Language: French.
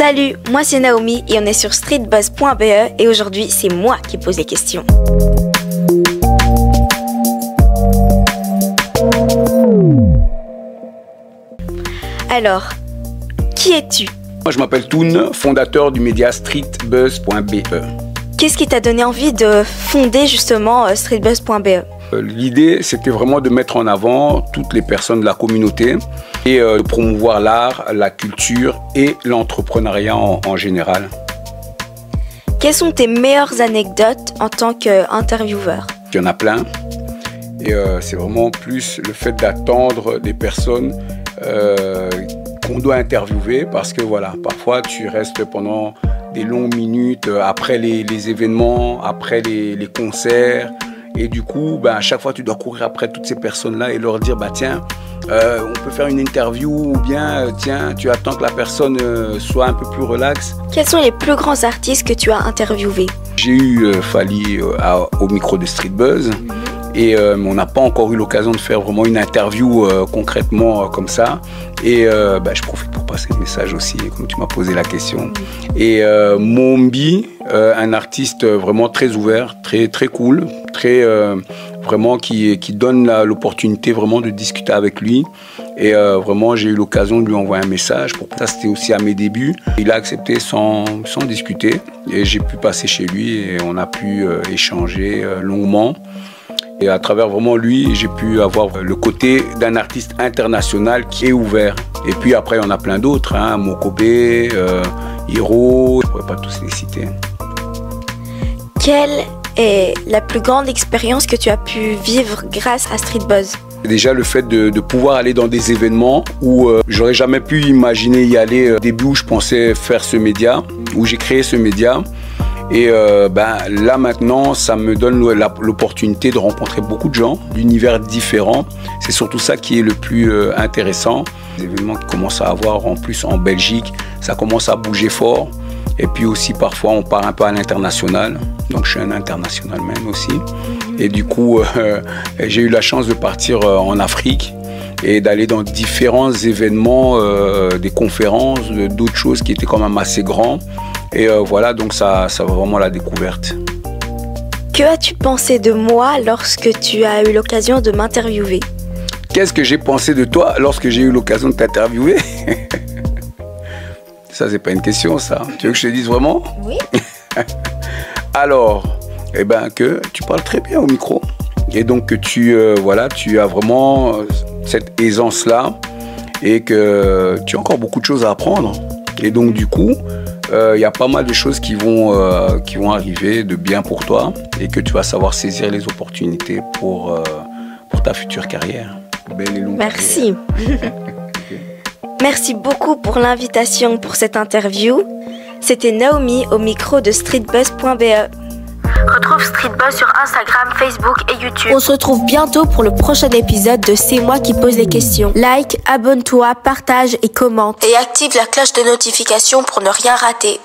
Salut, moi c'est Naomi et on est sur streetbuzz.be et aujourd'hui c'est moi qui pose les questions. Alors, qui es-tu? Moi je m'appelle Toun, fondateur du média streetbuzz.be. Qu'est-ce qui t'a donné envie de fonder justement streetbuzz.be? L'idée, c'était vraiment de mettre en avant toutes les personnes de la communauté et de promouvoir l'art, la culture et l'entrepreneuriat en général. Quelles sont tes meilleures anecdotes en tant qu'intervieweur? Il y en a plein et c'est vraiment plus le fait d'attendre des personnes qu'on doit interviewer parce que voilà, parfois tu restes pendant des longues minutes après les événements, après les concerts. Et du coup, à chaque fois, tu dois courir après toutes ces personnes-là et leur dire, tiens, on peut faire une interview ou bien, tiens, tu attends que la personne soit un peu plus relaxe. Quels sont les plus grands artistes que tu as interviewés? J'ai eu Fally au micro de Streetbuzz et on n'a pas encore eu l'occasion de faire vraiment une interview concrètement comme ça. Et je profite pour passer le message aussi, comme tu m'as posé la question. Et Mombi, un artiste vraiment très ouvert, très cool, vraiment qui donne l'opportunité vraiment de discuter avec lui. Et vraiment, j'ai eu l'occasion de lui envoyer un message. Ça, c'était aussi à mes débuts. Il a accepté sans discuter. Et j'ai pu passer chez lui et on a pu échanger longuement. Et à travers vraiment lui, j'ai pu avoir le côté d'un artiste international qui est ouvert. Et puis après, on a plein d'autres, Mokobe, Hiro, je ne pourrais pas tous les citer. Quelle est la plus grande expérience que tu as pu vivre grâce à Streetbuzz? Déjà le fait de pouvoir aller dans des événements où j'aurais jamais pu imaginer y aller au début où je pensais faire ce média, où j'ai créé ce média. Et là maintenant, ça me donne l'opportunité de rencontrer beaucoup de gens d'univers différents. C'est surtout ça qui est le plus intéressant. Les événements qui commencent à avoir en plus en Belgique, ça commence à bouger fort. Et puis aussi parfois on part un peu à l'international. Donc je suis un international même aussi. Et du coup, j'ai eu la chance de partir en Afrique et d'aller dans différents événements, des conférences, d'autres choses qui étaient quand même assez grands. Et voilà, donc ça va vraiment la découverte. Que as-tu pensé de moi lorsque tu as eu l'occasion de m'interviewer? Qu'est-ce que j'ai pensé de toi lorsque j'ai eu l'occasion de t'interviewer? Ça, c'est pas une question, ça. Tu veux que je te dise vraiment? Oui. Alors, que tu parles très bien au micro. Et donc que tu as vraiment cette aisance-là et que tu as encore beaucoup de choses à apprendre. Et donc, du coup, il y a pas mal de choses qui vont arriver de bien pour toi et que tu vas savoir saisir les opportunités pour ta future carrière. Belle et longue Merci. carrière. Merci beaucoup pour l'invitation pour cette interview. C'était Naomi au micro de streetbuzz.be. Retrouve Streetbuzz sur Instagram, Facebook et YouTube. On se retrouve bientôt pour le prochain épisode de C'est moi qui pose les questions. Like, abonne-toi, partage et commente. Et active la cloche de notification pour ne rien rater.